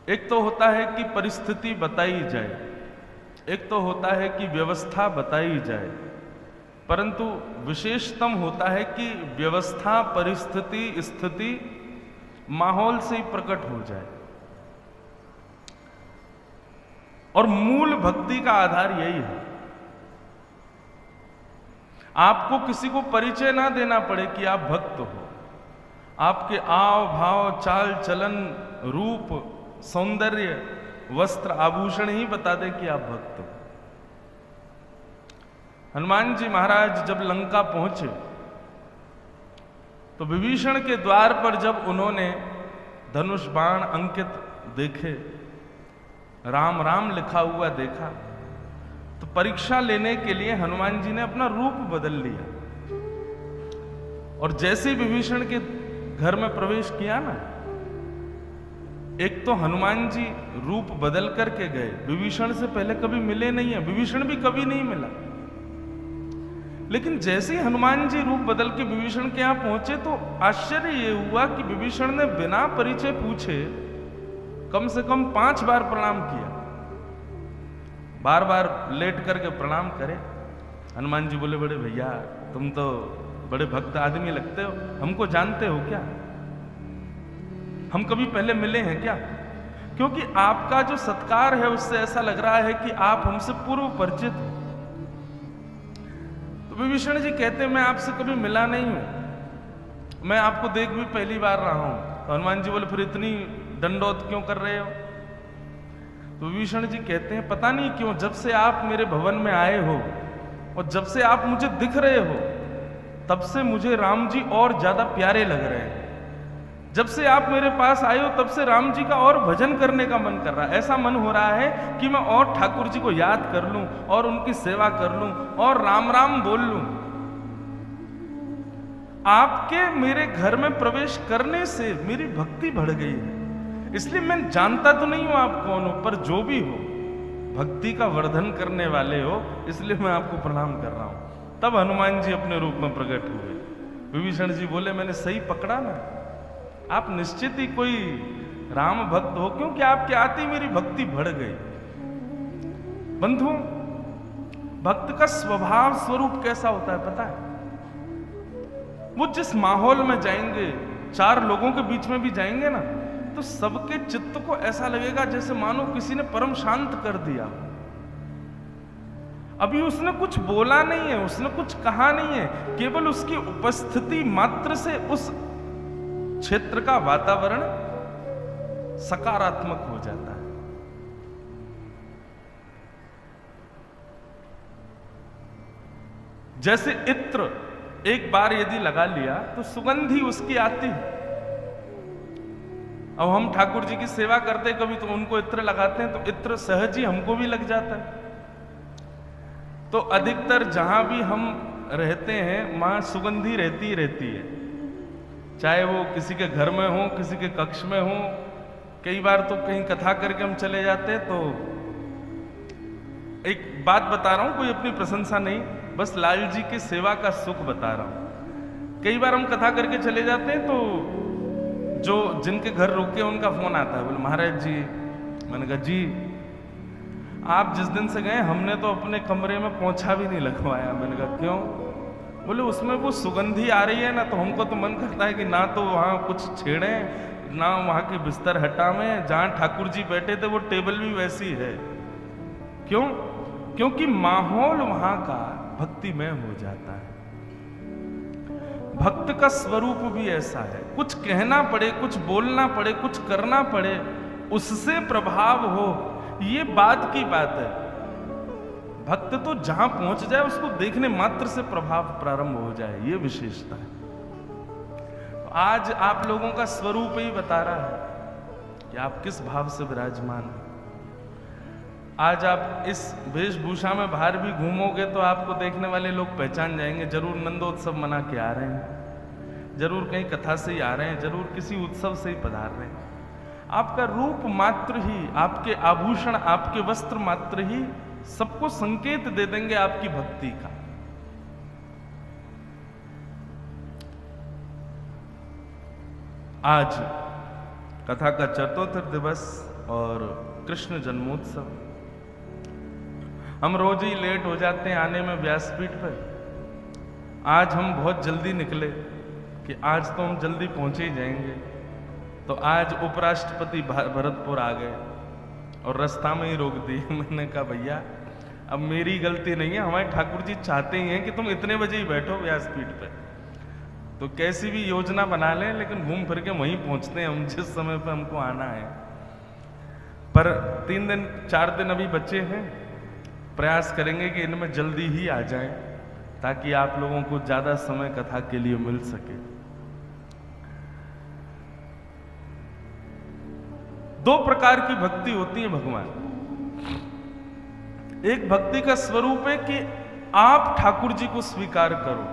एक तो होता है कि परिस्थिति बताई जाए, एक तो होता है कि व्यवस्था बताई जाए, परंतु विशेषतम होता है कि व्यवस्था, परिस्थिति, स्थिति माहौल से ही प्रकट हो जाए। और मूल भक्ति का आधार यही है। आपको किसी को परिचय ना देना पड़े कि आप भक्त हो। आपके आव भाव, चाल चलन, रूप, सौंदर्य, वस्त्र, आभूषण ही बता दे कि आप भक्त हो। हनुमान जी महाराज जब लंका पहुंचे तो विभीषण के द्वार पर जब उन्होंने धनुष बाण अंकित देखे, राम राम लिखा हुआ देखा, तो परीक्षा लेने के लिए हनुमान जी ने अपना रूप बदल लिया। और जैसे ही विभीषण के घर में प्रवेश किया ना, एक तो हनुमान जी रूप बदल करके गए, विभीषण से पहले कभी मिले नहीं है, विभीषण भी कभी नहीं मिला। लेकिन जैसे ही हनुमान जी रूप बदल के विभीषण के यहां पहुंचे तो आश्चर्य ये हुआ कि विभीषण ने बिना परिचय पूछे कम से कम 5 बार प्रणाम किया। बार बार लेट करके प्रणाम करे। हनुमान जी बोले, बड़े भैया तुम तो बड़े भक्त आदमी लगते हो, हमको जानते हो क्या? हम कभी पहले मिले हैं क्या? क्योंकि आपका जो सत्कार है उससे ऐसा लग रहा है कि आप हमसे पूर्व परिचित हो। तो विभीषण जी कहते, मैं आपसे कभी मिला नहीं हूं, मैं आपको देख भी पहली बार रहा हूं। तो हनुमान जी बोले, फिर इतनी दंडोत क्यों कर रहे हो? तो विभीषण जी कहते हैं, पता नहीं क्यों जब से आप मेरे भवन में आए हो और जब से आप मुझे दिख रहे हो, तब से मुझे राम जी और ज्यादा प्यारे लग रहे हैं। जब से आप मेरे पास आए हो तब से राम जी का और भजन करने का मन कर रहा है। ऐसा मन हो रहा है कि मैं और ठाकुर जी को याद कर लूं और उनकी सेवा कर लूं और राम राम बोल लूं। आपके मेरे घर में प्रवेश करने से मेरी भक्ति बढ़ गई है। इसलिए मैं जानता तो नहीं हूं आप कौन हो, पर जो भी हो भक्ति का वर्धन करने वाले हो, इसलिए मैं आपको प्रणाम कर रहा हूं। तब हनुमान जी अपने रूप में प्रकट हुए। विभीषण जी बोले, मैंने सही पकड़ा ना, आप निश्चित ही कोई राम भक्त हो, क्योंकि आपके आते ही मेरी भक्ति बढ़ गई। बंधु, भक्त का स्वभाव स्वरूप कैसा होता है पता है? वो जिस माहौल में जाएंगे, 4 लोगों के बीच में भी जाएंगे ना, तो सबके चित्त को ऐसा लगेगा जैसे मानो किसी ने परम शांत कर दिया। अभी उसने कुछ बोला नहीं है, उसने कुछ कहा नहीं है, केवल उसकी उपस्थिति मात्र से उस क्षेत्र का वातावरण सकारात्मक हो जाता है। जैसे इत्र एक बार यदि लगा लिया तो सुगंधी उसकी आती है। अब हम ठाकुर जी की सेवा करते कभी तो उनको इत्र लगाते हैं, तो इत्र सहज ही हमको भी लग जाता है। तो अधिकतर जहां भी हम रहते हैं वहां सुगंधी रहती ही रहती है, चाहे वो किसी के घर में हो, किसी के कक्ष में हो। कई बार तो कहीं कथा करके हम चले जाते हैं, तो एक बात बता रहा हूं, कोई अपनी प्रशंसा नहीं, बस लाल जी की सेवा का सुख बता रहा हूं। कई बार हम कथा करके चले जाते हैं तो जो जिनके घर रुके उनका फोन आता है, बोले महाराज जी। मैंने कहा जी, आप जिस दिन से गए हमने तो अपने कमरे में पोंछा भी नहीं लगवाया। मैंने कहा क्यों? बोले उसमें वो सुगंधी आ रही है ना, तो हमको तो मन करता है कि ना तो वहां कुछ छेड़े, ना वहां के बिस्तर हटावें, जहां ठाकुर जी बैठे थे वो टेबल भी वैसी है। क्यों? क्योंकि माहौल वहां का भक्तिमय हो जाता है। भक्त का स्वरूप भी ऐसा है, कुछ कहना पड़े, कुछ बोलना पड़े, कुछ करना पड़े, उससे प्रभाव हो, ये बात की बात है। भक्त तो जहां पहुंच जाए उसको देखने मात्र से प्रभाव प्रारंभ हो जाए, ये विशेषता है। तो आज आप लोगों का स्वरूप ही बता रहा है कि आप किस भाव से विराजमान हैं। आज आप इस वेशभूषा में बाहर भी घूमोगे तो आपको देखने वाले लोग पहचान जाएंगे, जरूर नंदोत्सव मना के आ रहे हैं, जरूर कहीं कथा से ही आ रहे हैं, जरूर किसी उत्सव से ही पधार रहे हैं। आपका रूप मात्र ही, आपके आभूषण, आपके वस्त्र मात्र ही सबको संकेत दे देंगे आपकी भक्ति का। आज कथा का चतुर्थ दिवस और कृष्ण जन्मोत्सव। हम रोज ही लेट हो जाते हैं आने में व्यासपीठ पर। आज हम बहुत जल्दी निकले कि आज तो हम जल्दी पहुंचे ही जाएंगे, तो आज उपराष्ट्रपति भरतपुर आ गए और रास्ता में ही रोक दी। मैंने कहा भैया अब मेरी गलती नहीं है, हमारे ठाकुर जी चाहते ही हैं कि तुम इतने बजे ही बैठो व्यासपीठ पे, तो कैसी भी योजना बना लें लेकिन घूम फिर के वहीं पहुंचते हैं हम जिस समय पे हमको आना है। पर 3 दिन 4 दिन अभी बचे हैं, प्रयास करेंगे कि इनमें जल्दी ही आ जाएं ताकि आप लोगों को ज्यादा समय कथा के लिए मिल सके। 2 प्रकार की भक्ति होती है भगवान। एक भक्ति का स्वरूप है कि आप ठाकुर जी को स्वीकार करो,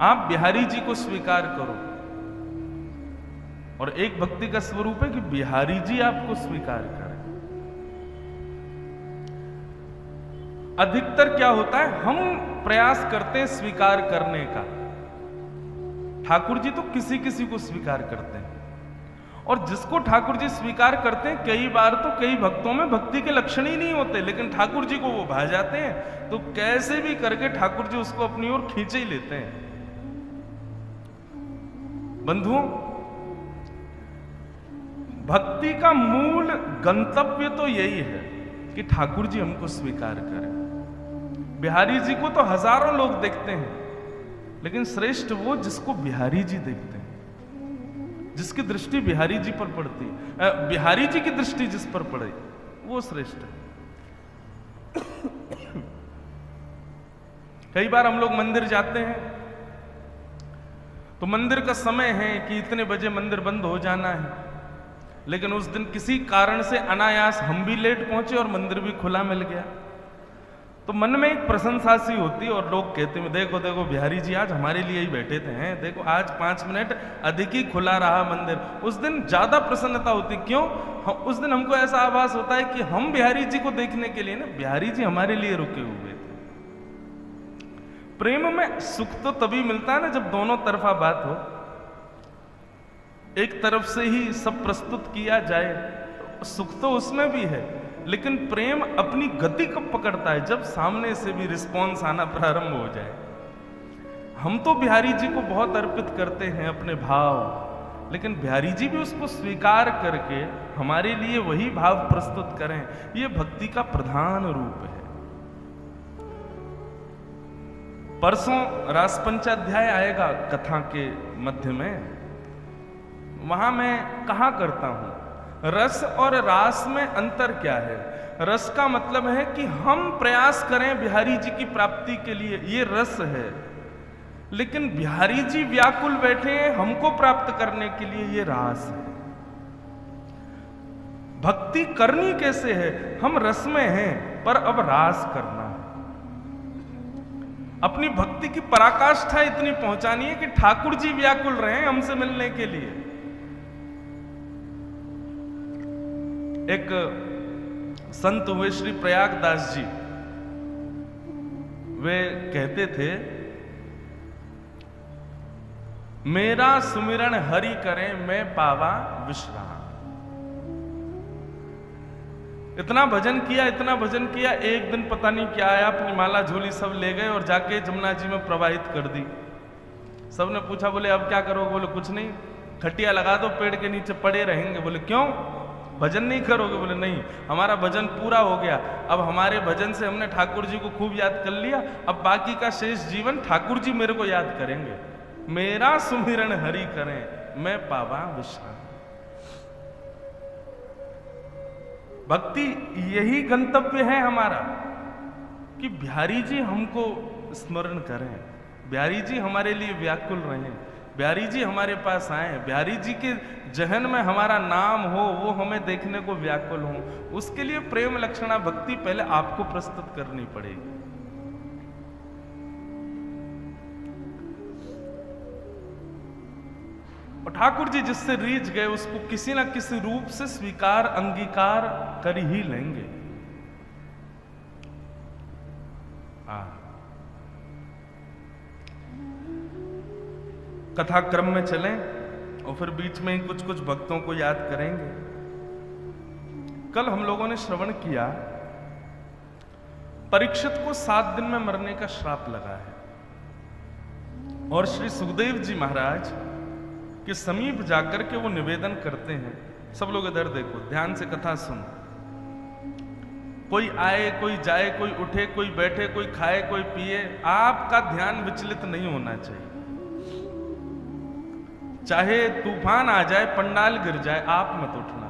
आप बिहारी जी को स्वीकार करो, और एक भक्ति का स्वरूप है कि बिहारी जी आपको स्वीकार करें। अधिकतर क्या होता है, हम प्रयास करते हैं स्वीकार करने का। ठाकुर जी तो किसी किसी को स्वीकार करते हैं, और जिसको ठाकुर जी स्वीकार करते हैं कई बार तो कई भक्तों में भक्ति के लक्षण ही नहीं होते, लेकिन ठाकुर जी को वो भा जाते हैं, तो कैसे भी करके ठाकुर जी उसको अपनी ओर खींचे ही लेते हैं। बंधुओं, भक्ति का मूल गंतव्य तो यही है कि ठाकुर जी हमको स्वीकार करें। बिहारी जी को तो हजारों लोग देखते हैं, लेकिन श्रेष्ठ वो जिसको बिहारी जी देखते हैं, जिसकी दृष्टि बिहारी जी पर पड़ती है, बिहारी जी की दृष्टि जिस पर पड़े वो श्रेष्ठ है। कई बार हम लोग मंदिर जाते हैं तो मंदिर का समय है कि इतने बजे मंदिर बंद हो जाना है, लेकिन उस दिन किसी कारण से अनायास हम भी लेट पहुंचे और मंदिर भी खुला मिल गया, तो मन में एक प्रशंसा सी होती है और लोग कहते हैं देखो देखो बिहारी जी आज हमारे लिए ही बैठे थे, हैं देखो आज 5 मिनट अधिक ही खुला रहा मंदिर। उस दिन ज्यादा प्रसन्नता होती। क्यों? उस दिन हमको ऐसा आभास होता है कि हम बिहारी जी को देखने के लिए ना, बिहारी जी हमारे लिए रुके हुए थे। प्रेम में सुख तो तभी मिलता है ना जब दोनों तरफा बात हो, एक तरफ से ही सब प्रस्तुत किया जाए, सुख तो उसमें भी है, लेकिन प्रेम अपनी गति कब पकड़ता है, जब सामने से भी रिस्पॉन्स आना प्रारंभ हो जाए। हम तो बिहारी जी को बहुत अर्पित करते हैं अपने भाव, लेकिन बिहारी जी भी उसको स्वीकार करके हमारे लिए वही भाव प्रस्तुत करें, यह भक्ति का प्रधान रूप है। परसों रास पंचाध्याय आएगा कथा के मध्य में, वहां मैं कहा करता हूं रस और रास में अंतर क्या है। रस का मतलब है कि हम प्रयास करें बिहारी जी की प्राप्ति के लिए, ये रस है, लेकिन बिहारी जी व्याकुल बैठे हैं हमको प्राप्त करने के लिए, ये रास है। भक्ति करनी कैसे है, हम रस में हैं पर अब रास करना है। अपनी भक्ति की पराकाष्ठा इतनी पहुंचानी है कि ठाकुर जी व्याकुल रहे हमसे मिलने के लिए। एक संत हुए श्री प्रयागदास जी, वे कहते थे मेरा सुमिरन हरि करें मैं पावा विश्राम। इतना भजन किया इतना भजन किया, एक दिन पता नहीं क्या आया, अपनी माला झोली सब ले गए और जाके जमुना जी में प्रवाहित कर दी। सबने पूछा, बोले अब क्या करोगे? बोले कुछ नहीं, खटिया लगा दो, पेड़ के नीचे पड़े रहेंगे। बोले क्यों, भजन नहीं करोगे? बोले नहीं, हमारा भजन पूरा हो गया, अब हमारे भजन से हमने ठाकुर जी को खूब याद कर लिया, अब बाकी का शेष जीवन ठाकुर जी मेरे को याद करेंगे। मेरा सुमिरन हरि करें मैं पावा विश्राम। भक्ति यही गंतव्य है हमारा कि बिहारी जी हमको स्मरण करें, बिहारी जी हमारे लिए व्याकुल रहें, बिहारी जी हमारे पास आए, बिहारी जी के जहन में हमारा नाम हो, वो हमें देखने को व्याकुल हो। उसके लिए प्रेम लक्षणा भक्ति पहले आपको प्रस्तुत करनी पड़ेगी। और ठाकुर जी जिससे रीझ गए उसको किसी ना किसी रूप से स्वीकार अंगीकार कर ही लेंगे। कथा क्रम में चलें और फिर बीच में ही कुछ कुछ भक्तों को याद करेंगे। कल हम लोगों ने श्रवण किया, परीक्षित को 7 दिन में मरने का श्राप लगा है और श्री सुखदेव जी महाराज के समीप जाकर के वो निवेदन करते हैं। सब लोग इधर देखो, ध्यान से कथा सुनो। कोई आए, कोई जाए, कोई उठे, कोई बैठे, कोई खाए, कोई पिए, आपका ध्यान विचलित नहीं होना चाहिए। चाहे तूफान आ जाए, पंडाल गिर जाए, आप मत उठना,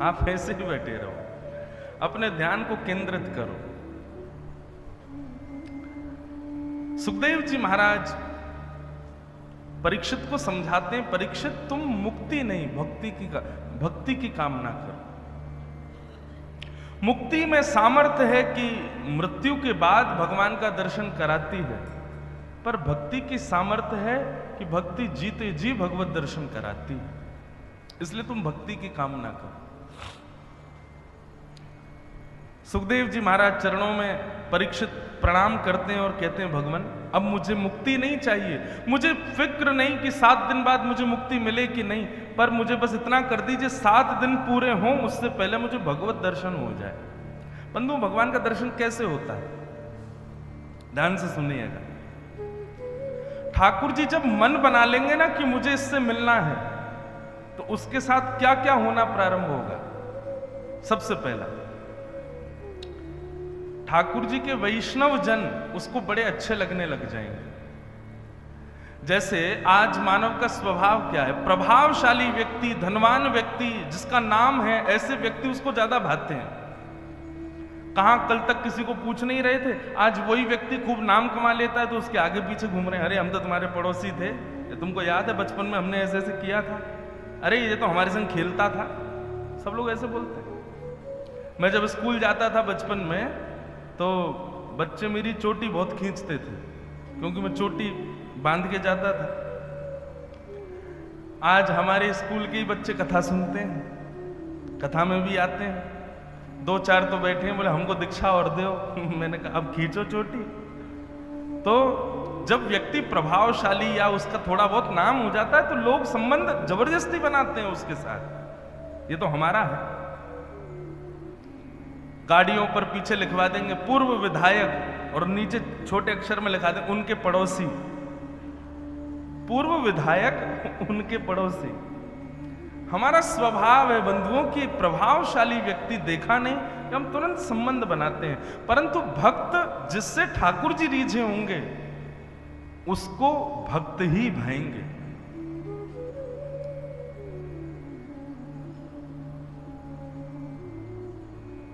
आप ऐसे ही बैठे रहो, अपने ध्यान को केंद्रित करो। सुखदेव जी महाराज परीक्षित को समझाते हैं, परीक्षित तुम मुक्ति नहीं भक्ति की कामना करो। मुक्ति में सामर्थ्य है कि मृत्यु के बाद भगवान का दर्शन कराती है, पर भक्ति की सामर्थ्य है कि भक्ति जीते जी भगवत दर्शन कराती है। इसलिए तुम भक्ति की कामना करो। सुखदेव जी महाराज चरणों में परीक्षित प्रणाम करते हैं और कहते हैं, भगवान अब मुझे मुक्ति नहीं चाहिए, मुझे फिक्र नहीं कि 7 दिन बाद मुझे मुक्ति मिले कि नहीं, पर मुझे बस इतना कर दीजिए 7 दिन पूरे हों, उससे पहले मुझे भगवत दर्शन हो जाए। बंधु, भगवान का दर्शन कैसे होता है? ध्यान से सुनिएगा। ठाकुर जी जब मन बना लेंगे ना कि मुझे इससे मिलना है, तो उसके साथ क्या क्या होना प्रारंभ होगा? सबसे पहला, ठाकुर जी के वैष्णव जन उसको बड़े अच्छे लगने लग जाएंगे। जैसे आज मानव का स्वभाव क्या है, प्रभावशाली व्यक्ति, धनवान व्यक्ति जिसका नाम है, ऐसे व्यक्ति उसको ज्यादा भाते हैं। कहां कल तक किसी को पूछ नहीं रहे थे, आज वही व्यक्ति खूब नाम कमा लेता है तो उसके आगे पीछे घूम रहे हैं। अरे हम तो तुम्हारे पड़ोसी थे, तुमको याद है बचपन में हमने ऐसे ऐसे किया था, अरे ये तो हमारे संग खेलता था। सब लोग ऐसे बोलते हैं। मैं जब स्कूल जाता था बचपन में तो बच्चे मेरी चोटी बहुत खींचते थे, क्योंकि मैं चोटी बांध के जाता था। आज हमारे स्कूल के ही बच्चे कथा सुनते हैं, कथा में भी आते हैं। 2-4 तो बैठे हैं, बोले हमको दीक्षा और दो। मैंने कहा अब खींचो चोटी। तो जब व्यक्ति प्रभावशाली या उसका थोड़ा बहुत नाम हो जाता है तो लोग संबंध जबरदस्ती बनाते हैं उसके साथ। ये तो हमारा है। गाड़ियों पर पीछे लिखवा देंगे पूर्व विधायक और नीचे छोटे अक्षर में लिखा देंगे उनके पड़ोसी। पूर्व विधायक उनके पड़ोसी। हमारा स्वभाव है बंधुओं की, प्रभावशाली व्यक्ति देखा नहीं कि हम तुरंत संबंध बनाते हैं। परंतु भक्त जिससे ठाकुर जी रीझे होंगे उसको भक्त ही भाएंगे।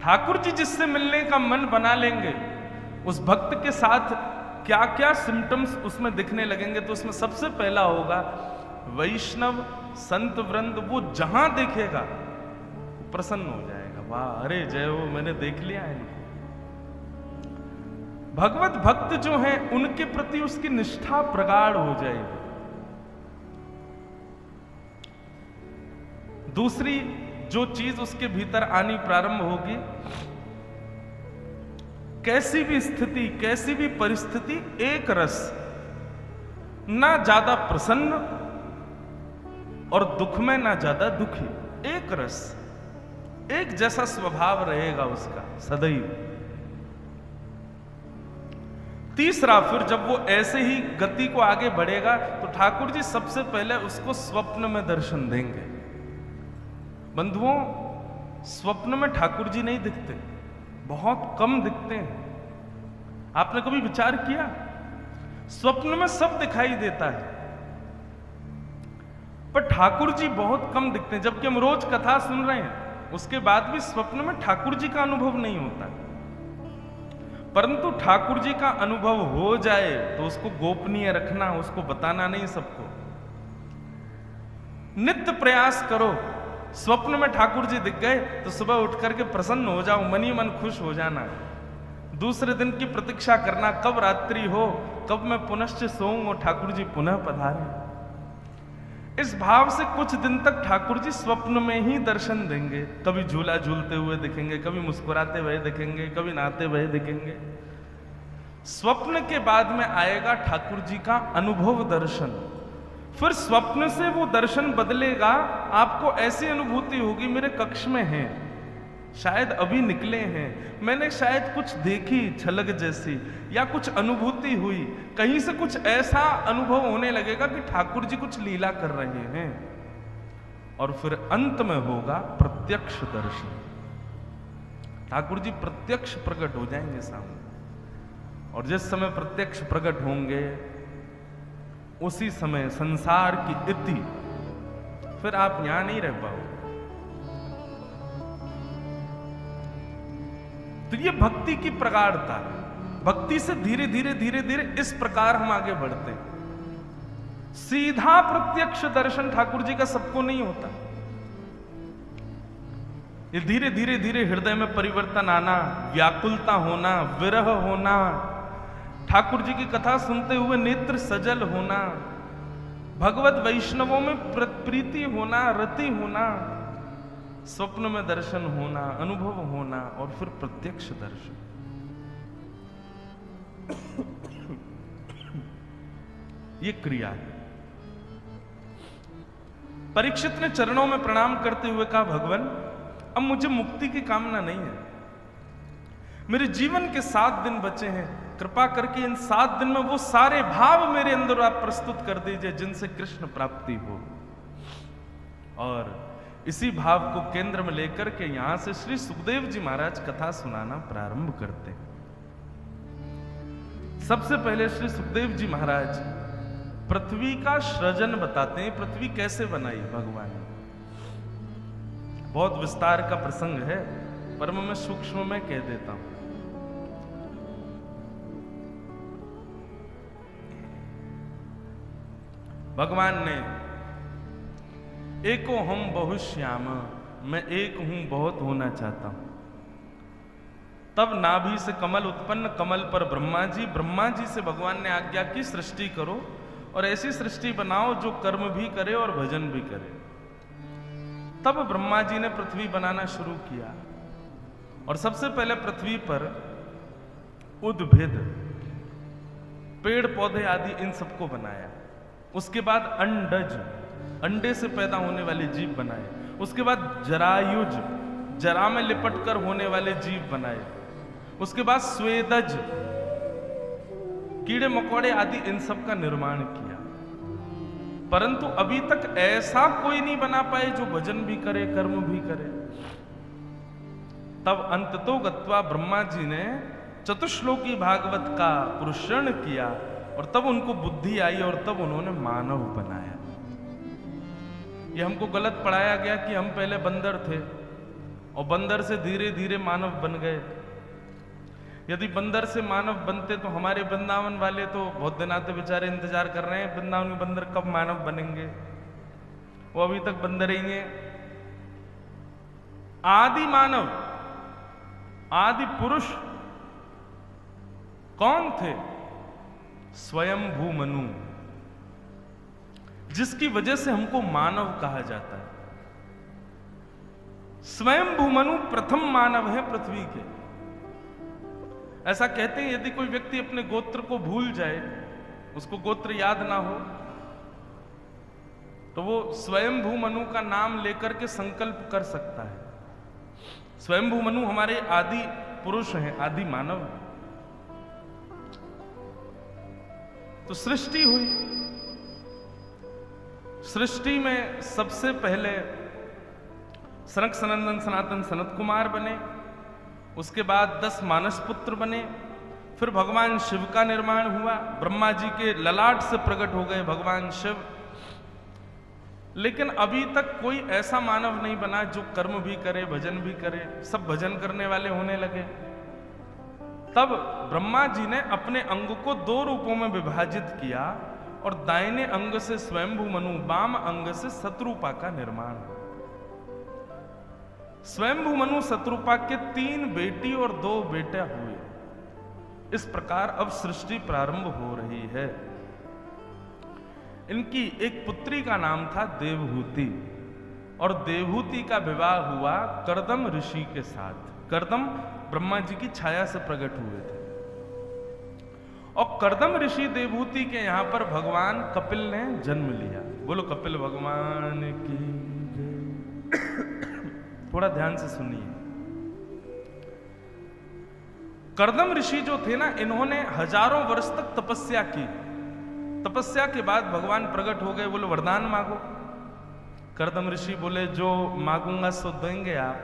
ठाकुर जी जिससे मिलने का मन बना लेंगे, उस भक्त के साथ क्या क्या सिम्टम्स उसमें दिखने लगेंगे। तो उसमें सबसे पहला होगा वैष्णव संत वृंद, वो जहां देखेगा प्रसन्न हो जाएगा। वाह, अरे जय हो, मैंने देख लिया है इनको। भगवत भक्त जो हैं उनके प्रति उसकी निष्ठा प्रगाढ़ हो जाएगी। दूसरी जो चीज उसके भीतर आनी प्रारंभ होगी, कैसी भी स्थिति, कैसी भी परिस्थिति, एक रस, ना ज्यादा प्रसन्न और दुख में ना ज्यादा दुखी, एक रस, एक जैसा स्वभाव रहेगा उसका सदैव। तीसरा, फिर जब वो ऐसे ही गति को आगे बढ़ेगा तो ठाकुर जी सबसे पहले उसको स्वप्न में दर्शन देंगे। बंधुओं, स्वप्न में ठाकुर जी नहीं दिखते, बहुत कम दिखते हैं। आपने कभी विचार किया? स्वप्न में सब दिखाई देता है पर ठाकुर जी बहुत कम दिखते हैं। जबकि हम रोज कथा सुन रहे हैं, उसके बाद भी स्वप्न में ठाकुर जी का अनुभव नहीं होता। परंतु ठाकुर जी का अनुभव हो जाए तो उसको गोपनीय रखना, उसको बताना नहीं सबको। नित्य प्रयास करो। स्वप्न में ठाकुर जी दिख गए तो सुबह उठ करके प्रसन्न हो जाओ, मन ही मन खुश हो जाना। दूसरे दिन की प्रतीक्षा करना, कब रात्रि हो, कब मैं पुनश्च सोऊं और ठाकुर जी पुनः पधारे। इस भाव से कुछ दिन तक ठाकुर जी स्वप्न में ही दर्शन देंगे। कभी झूला झूलते हुए दिखेंगे, कभी मुस्कुराते हुए दिखेंगे, कभी नहाते हुए दिखेंगे। स्वप्न के बाद में आएगा ठाकुर जी का अनुभव दर्शन। फिर स्वप्न से वो दर्शन बदलेगा, आपको ऐसी अनुभूति होगी मेरे कक्ष में है, शायद अभी निकले हैं, मैंने शायद कुछ देखी छलक जैसी, या कुछ अनुभूति हुई, कहीं से कुछ ऐसा अनुभव होने लगेगा कि ठाकुर जी कुछ लीला कर रहे हैं, और फिर अंत में होगा प्रत्यक्ष दर्शन। ठाकुर जी प्रत्यक्ष प्रकट हो जाएंगे सामने, और जिस समय प्रत्यक्ष प्रकट होंगे उसी समय संसार की इति, फिर आप यहां नहीं रह पाओगे। तो ये भक्ति की प्रगाढ़ता है। भक्ति से धीरे धीरे धीरे धीरे इस प्रकार हम आगे बढ़ते हैं। सीधा प्रत्यक्ष दर्शन ठाकुर जी का सबको नहीं होता। ये धीरे धीरे धीरे हृदय में परिवर्तन आना, व्याकुलता होना, विरह होना, ठाकुर जी की कथा सुनते हुए नेत्र सजल होना, भगवत वैष्णवों में प्रीति होना, रति होना, स्वप्न में दर्शन होना, अनुभव होना, और फिर प्रत्यक्ष दर्शन। ये क्रिया है। परीक्षित ने चरणों में प्रणाम करते हुए कहा, भगवान अब मुझे मुक्ति की कामना नहीं है, मेरे जीवन के 7 दिन बचे हैं, कृपा करके इन 7 दिन में वो सारे भाव मेरे अंदर आप प्रस्तुत कर दीजिए जिनसे कृष्ण प्राप्ति हो। और इसी भाव को केंद्र में लेकर के यहां से श्री सुखदेव जी महाराज कथा सुनाना प्रारंभ करते हैं। सबसे पहले श्री सुखदेव जी महाराज पृथ्वी का सृजन बताते हैं। पृथ्वी कैसे बनाई भगवान ने, बहुत विस्तार का प्रसंग है, पर मैं सूक्ष्म में कह देता हूं। भगवान ने एको हम बहुश्याम, मैं एक हूं बहुत होना चाहता हूं। तब नाभि से कमल उत्पन्न, कमल पर ब्रह्मा जी से भगवान ने आज्ञा की सृष्टि करो, और ऐसी सृष्टि बनाओ जो कर्म भी करे और भजन भी करे। तब ब्रह्मा जी ने पृथ्वी बनाना शुरू किया, और सबसे पहले पृथ्वी पर उद्भिद, पेड़ पौधे आदि इन सबको बनाया। उसके बाद अंडज, अंडे से पैदा होने वाले जीव बनाए। उसके बाद जरायुज, जरा में लिपट कर होने वाले जीव बनाए। उसके बाद स्वेदज, कीड़े मकोड़े आदि इन सब का निर्माण किया। परंतु अभी तक ऐसा कोई नहीं बना पाए जो भजन भी करे, कर्म भी करे। तब अंततो गत्वा ब्रह्मा जी ने चतुश्लोकी भागवत का पुरुषण किया, और तब उनको बुद्धि आई, और तब उन्होंने मानव बनाया। ये हमको गलत पढ़ाया गया कि हम पहले बंदर थे, और बंदर से धीरे धीरे मानव बन गए। यदि बंदर से मानव बनते तो हमारे वृंदावन वाले तो बहुत दिन आते बेचारे इंतजार कर रहे हैं, वृंदावन के बंदर कब मानव बनेंगे, वो अभी तक बंदर ही हैं। आदि मानव, आदि पुरुष कौन थे? स्वयंभू मनु, जिसकी वजह से हमको मानव कहा जाता है। स्वयंभू मनु प्रथम मानव है पृथ्वी के। ऐसा कहते हैं यदि कोई व्यक्ति अपने गोत्र को भूल जाए, उसको गोत्र याद ना हो, तो वो स्वयंभू मनु का नाम लेकर के संकल्प कर सकता है। स्वयंभू मनु हमारे आदि पुरुष हैं, आदि मानव। तो सृष्टि हुई। सृष्टि में सबसे पहले सनक सनंदन सनातन सनत कुमार बने, उसके बाद 10 मानस पुत्र बने, फिर भगवान शिव का निर्माण हुआ, ब्रह्मा जी के ललाट से प्रकट हो गए भगवान शिव। लेकिन अभी तक कोई ऐसा मानव नहीं बना जो कर्म भी करे, भजन भी करे, सब भजन करने वाले होने लगे। तब ब्रह्मा जी ने अपने अंग को 2 रूपों में विभाजित किया, और दाहिने अंग से स्वयंभू मनु, वाम अंग से शत्रुपा का निर्माण। स्वयंभू मनु शत्रुपा के 3 बेटी और 2 बेटे हुए। इस प्रकार अब सृष्टि प्रारंभ हो रही है। इनकी एक पुत्री का नाम था देवहूति, और देवहूति का विवाह हुआ कर्दम ऋषि के साथ। कर्दम ब्रह्मा जी की छाया से प्रकट हुए थे, और कर्दम ऋषि देवहूति के यहां पर भगवान कपिल ने जन्म लिया। बोलो कपिल भगवान की जय। थोड़ा ध्यान से सुनिए। कर्दम ऋषि जो थे ना, इन्होंने हजारों वर्ष तक तपस्या की। तपस्या के बाद भगवान प्रकट हो गए, बोले वरदान मांगो। कर्दम ऋषि बोले जो मांगूंगा सो देंगे आप।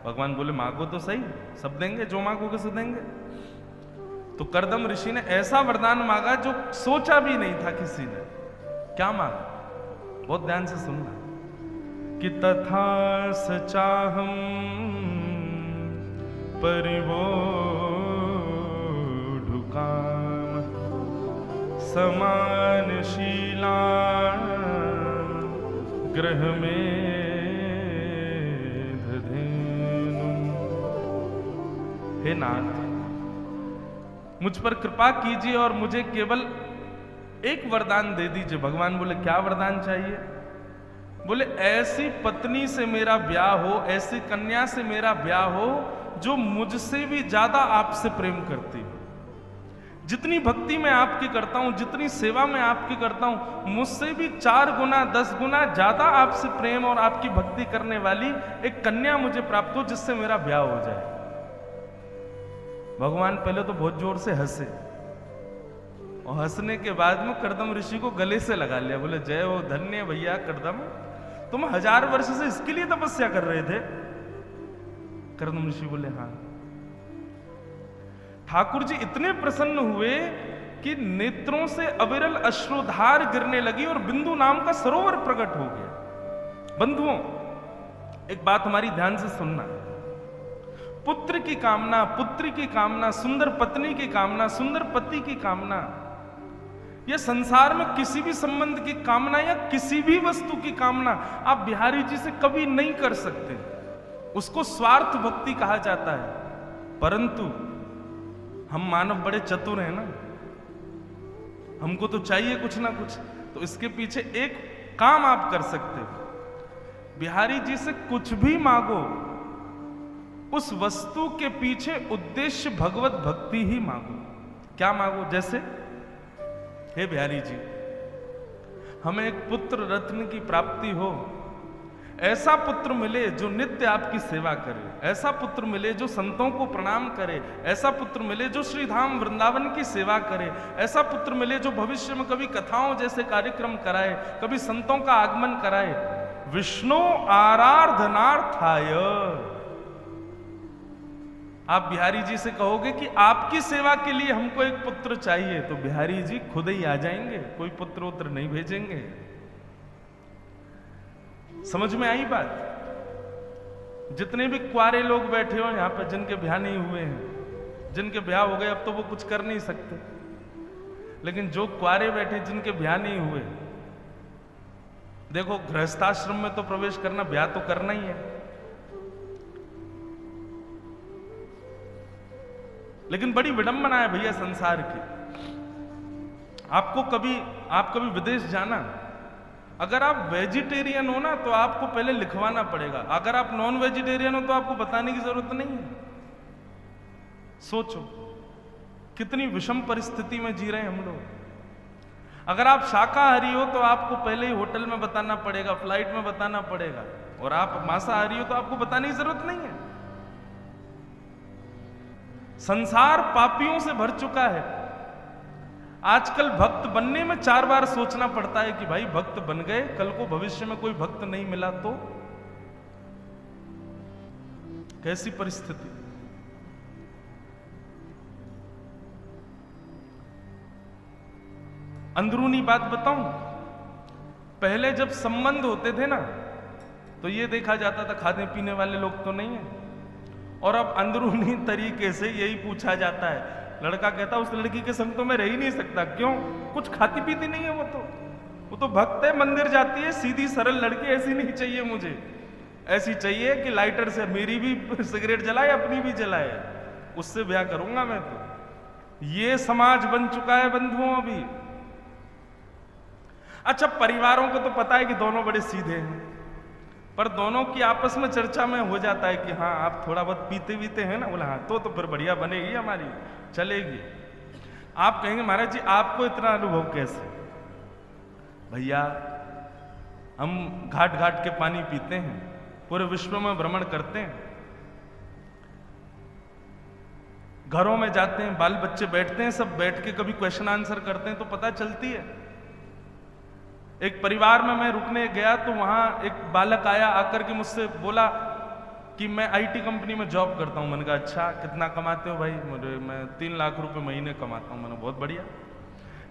भगवान बोले मांगो तो सही, सब देंगे, जो मांगोगे सो देंगे। तो कर्दम ऋषि ने ऐसा वरदान मांगा जो सोचा भी नहीं था किसी ने। क्या मांगा? बहुत ध्यान से सुनना। कि तथा सचाहम परिवोढुकाम समानशीला ग्रह में दधेनु। हे नाथ, मुझ पर कृपा कीजिए और मुझे केवल एक वरदान दे दीजिए। भगवान बोले क्या वरदान चाहिए? बोले ऐसी पत्नी से मेरा ब्याह हो, ऐसी कन्या से मेरा ब्याह हो जो मुझसे भी ज्यादा आपसे प्रेम करती हो। जितनी भक्ति मैं आपकी करता हूं, जितनी सेवा मैं आपकी करता हूं, मुझसे भी 4 गुना 10 गुना ज्यादा आपसे प्रेम और आपकी भक्ति करने वाली एक कन्या मुझे प्राप्त हो जिससे मेरा ब्याह हो जाए। भगवान पहले तो बहुत जोर से हंसे और हंसने के बाद में कर्दम ऋषि को गले से लगा लिया। बोले जय हो, धन्य भैया कर्दम, तुम 1000 वर्ष से इसके लिए तपस्या कर रहे थे? कर्दम ऋषि बोले हाँ। ठाकुर जी इतने प्रसन्न हुए कि नेत्रों से अविरल अश्रुधार गिरने लगी और बिंदु नाम का सरोवर प्रकट हो गया। बंधुओं, एक बात हमारी ध्यान से सुनना। पुत्र की कामना, पुत्री की कामना, सुंदर पत्नी की कामना, सुंदर पति की कामना, यह संसार में किसी भी संबंध की कामना या किसी भी वस्तु की कामना आप बिहारी जी से कभी नहीं कर सकते। उसको स्वार्थ भक्ति कहा जाता है। परंतु हम मानव बड़े चतुर हैं ना, हमको तो चाहिए कुछ ना कुछ, तो इसके पीछे एक काम आप कर सकते हो। बिहारी जी से कुछ भी मांगो, उस वस्तु के पीछे उद्देश्य भगवत भक्ति ही मांगो। क्या मांगो? जैसे हे बिहारी जी, हमें एक पुत्र रत्न की प्राप्ति हो, ऐसा पुत्र मिले जो नित्य आपकी सेवा करे, ऐसा पुत्र मिले जो संतों को प्रणाम करे, ऐसा पुत्र मिले जो श्री धाम वृंदावन की सेवा करे, ऐसा पुत्र मिले जो भविष्य में कभी कथाओं जैसे कार्यक्रम कराए, कभी संतों का आगमन कराए। विष्णु आराधनार्थाय। आप बिहारी जी से कहोगे कि आपकी सेवा के लिए हमको एक पुत्र चाहिए, तो बिहारी जी खुद ही आ जाएंगे, कोई पुत्र उत्तर नहीं भेजेंगे। समझ में आई बात? जितने भी कुंवारे लोग बैठे हो यहां पर, जिनके ब्याह नहीं हुए हैं, जिनके ब्याह हो गए अब तो वो कुछ कर नहीं सकते, लेकिन जो कुंवारे बैठे जिनके ब्याह नहीं हुए, देखो गृहस्थाश्रम में तो प्रवेश करना, ब्याह तो करना ही है। लेकिन बड़ी विडंबना है भैया संसार की। आप कभी विदेश जाना, अगर आप वेजिटेरियन हो ना तो आपको पहले लिखवाना पड़ेगा, अगर आप नॉन वेजिटेरियन हो तो आपको बताने की जरूरत नहीं है। सोचो कितनी विषम परिस्थिति में जी रहे हैं हम लोग। अगर आप शाकाहारी हो तो आपको पहले ही होटल में बताना पड़ेगा, फ्लाइट में बताना पड़ेगा, और आप मांसाहारी हो तो आपको बताने की जरूरत नहीं है। संसार पापियों से भर चुका है। आजकल भक्त बनने में 4 बार सोचना पड़ता है कि भाई भक्त बन गए, कल को भविष्य में कोई भक्त नहीं मिला तो कैसी परिस्थिति। अंदरूनी बात बताऊं, पहले जब संबंध होते थे ना तो ये देखा जाता था खाने पीने वाले लोग तो नहीं है, और अब अंदरूनी तरीके से यही पूछा जाता है। लड़का कहता उस लड़की के संग तो मैं रह ही नहीं सकता। क्यों? कुछ खाती पीती नहीं है, वो तो भक्त है, मंदिर जाती है, सीधी सरल लड़की। ऐसी नहीं चाहिए मुझे, ऐसी चाहिए कि लाइटर से मेरी भी सिगरेट जलाए, अपनी भी जलाए, उससे ब्याह करूंगा मैं तो। ये समाज बन चुका है बंधुओं अभी। अच्छा, परिवारों को तो पता है कि दोनों बड़े सीधे हैं, पर दोनों की आपस में चर्चा में हो जाता है कि हाँ आप थोड़ा बहुत पीते वीते हैं ना, बोला हाँ तो फिर बढ़िया बनेगी, हमारी चलेगी। आप कहेंगे महाराज जी आपको इतना अनुभव कैसे? भैया हम घाट घाट के पानी पीते हैं, पूरे विश्व में भ्रमण करते हैं, घरों में जाते हैं, बाल बच्चे बैठते हैं, सब बैठ के कभी क्वेश्चन आंसर करते हैं तो पता चलती है। एक परिवार में मैं रुकने गया तो वहां एक बालक आया, आकर के मुझसे बोला कि मैं आईटी कंपनी में जॉब करता हूं। मैंने कहा अच्छा, कितना कमाते हो भाई? मैं 3 लाख रुपए महीने कमाता हूं। मैंने बहुत बढ़िया,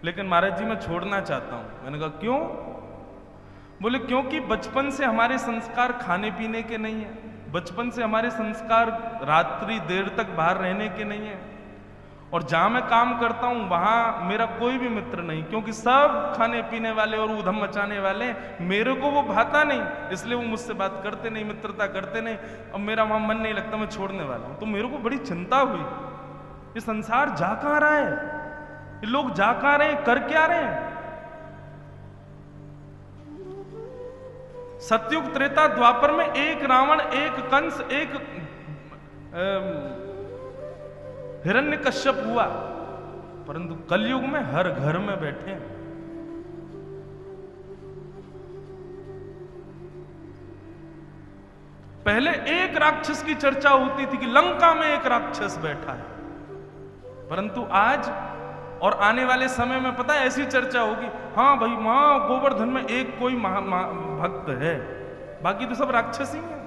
लेकिन महाराज जी मैं छोड़ना चाहता हूं। मैंने कहा क्यों? बोले क्योंकि बचपन से हमारे संस्कार खाने पीने के नहीं है, बचपन से हमारे संस्कार रात्रि देर तक बाहर रहने के नहीं है, और जहां मैं काम करता हूं वहां मेरा कोई भी मित्र नहीं, क्योंकि सब खाने पीने वाले और ऊधम मचाने वाले। मेरे को वो भाता नहीं, इसलिए वो मुझसे बात करते नहीं, मित्रता करते नहीं। अब मेरा वहां मन नहीं लगता, मैं छोड़ने वाला हूं। तो मेरे को बड़ी चिंता हुई, ये संसार जा कहां रहा है, ये लोग जा कहां रहे हैं, कर क्या रहे हैं? सतयुग त्रेता द्वापर में एक रावण, एक कंस, एक हिरण्यकश्यप हुआ, परंतु कलयुग में हर घर में बैठे हैं। पहले एक राक्षस की चर्चा होती थी कि लंका में एक राक्षस बैठा है, परंतु आज और आने वाले समय में पता है ऐसी चर्चा होगी, हाँ भाई वहां गोवर्धन में एक कोई भक्त है, बाकी तो सब राक्षस ही हैं।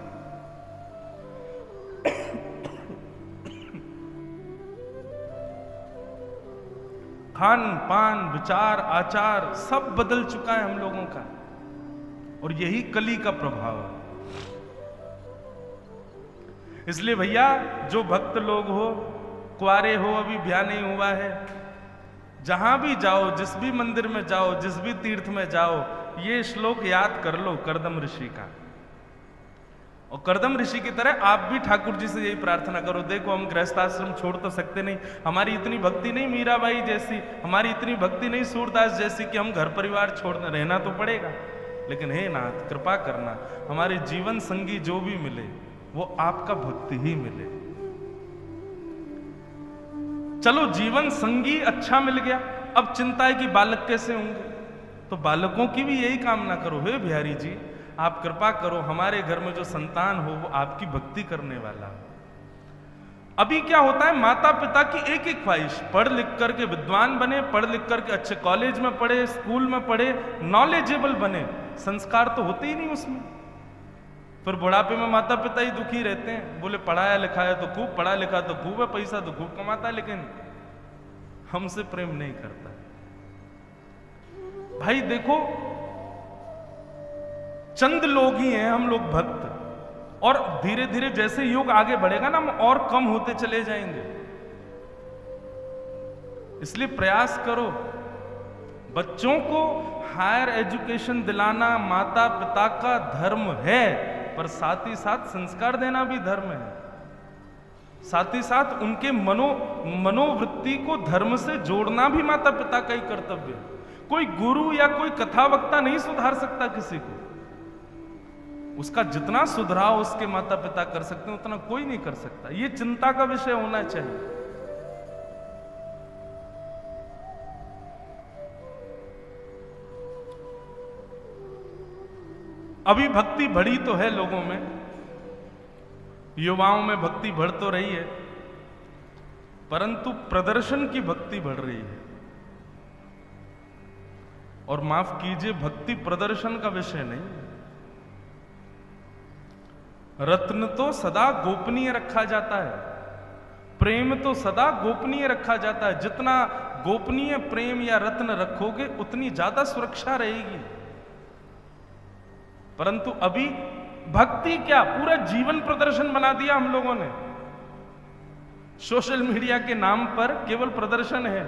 खान पान, विचार, आचार सब बदल चुका है हम लोगों का, और यही कली का प्रभाव है। इसलिए भैया जो भक्त लोग हो, कुआरे हो, अभी ब्याह नहीं हुआ है, जहां भी जाओ, जिस भी मंदिर में जाओ, जिस भी तीर्थ में जाओ, ये श्लोक याद कर लो कर्दम ऋषि का। और कर्दम ऋषि की तरह आप भी ठाकुर जी से यही प्रार्थना करो, देखो हम गृहस्थाश्रम छोड़ तो सकते नहीं, हमारी इतनी भक्ति नहीं मीराबाई जैसी, हमारी इतनी भक्ति नहीं सूरदास जैसी कि हम घर परिवार छोड़ना, रहना तो पड़ेगा, लेकिन हे नाथ कृपा करना, हमारे जीवन संगी जो भी मिले वो आपका भक्ति ही मिले। चलो जीवन संगी अच्छा मिल गया, अब चिंता है कि बालक कैसे होंगे, तो बालकों की भी यही कामना करो, हे बिहारी जी आप कृपा करो हमारे घर में जो संतान हो वो आपकी भक्ति करने वाला हो। अभी क्या होता है, माता पिता की एक एक ख्वाहिश, पढ़ लिख करके विद्वान बने, पढ़ लिख करके अच्छे कॉलेज में पढ़े, स्कूल में पढ़े, नॉलेजेबल बने, संस्कार तो होते ही नहीं उसमें। फिर बुढ़ापे में माता पिता ही दुखी रहते हैं, बोले पढ़ाया लिखाया तो खूब, पढ़ा लिखा तो खूब है, पैसा तो खूब कमाता है, लेकिन हमसे प्रेम नहीं करता। भाई देखो चंद लोग ही हैं हम लोग भक्त, और धीरे धीरे जैसे युग आगे बढ़ेगा ना, हम और कम होते चले जाएंगे। इसलिए प्रयास करो, बच्चों को हायर एजुकेशन दिलाना माता पिता का धर्म है, पर साथ ही साथ संस्कार देना भी धर्म है, साथ ही साथ उनके मनोवृत्ति को धर्म से जोड़ना भी माता पिता का ही कर्तव्य है। कोई गुरु या कोई कथावक्ता नहीं सुधार सकता किसी को, उसका जितना सुधराव उसके माता पिता कर सकते हैं उतना कोई नहीं कर सकता। ये चिंता का विषय होना चाहिए। अभी भक्ति बढ़ी तो है लोगों में, युवाओं में भक्ति बढ़ तो रही है, परंतु प्रदर्शन की भक्ति बढ़ रही है। और माफ कीजिए, भक्ति प्रदर्शन का विषय नहीं है। रत्न तो सदा गोपनीय रखा जाता है, प्रेम तो सदा गोपनीय रखा जाता है। जितना गोपनीय प्रेम या रत्न रखोगे उतनी ज्यादा सुरक्षा रहेगी। परंतु अभी भक्ति क्या, पूरा जीवन प्रदर्शन बना दिया हम लोगों ने। सोशल मीडिया के नाम पर केवल प्रदर्शन है।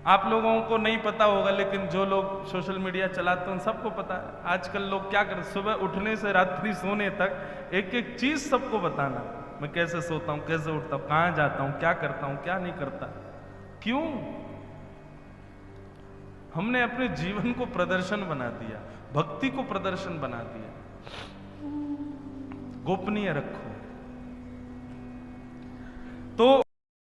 आप लोगों को नहीं पता होगा, लेकिन जो लोग सोशल मीडिया चलाते हैं उन सबको पता है। आजकल लोग क्या करते, सुबह उठने से रात्रि सोने तक एक एक चीज सबको बताना, मैं कैसे सोता हूं, कैसे उठता हूं, कहां जाता हूं, क्या करता हूं, क्या नहीं करता। क्यों? हमने अपने जीवन को प्रदर्शन बना दिया, भक्ति को प्रदर्शन बना दिया। गोपनीय रखो। तो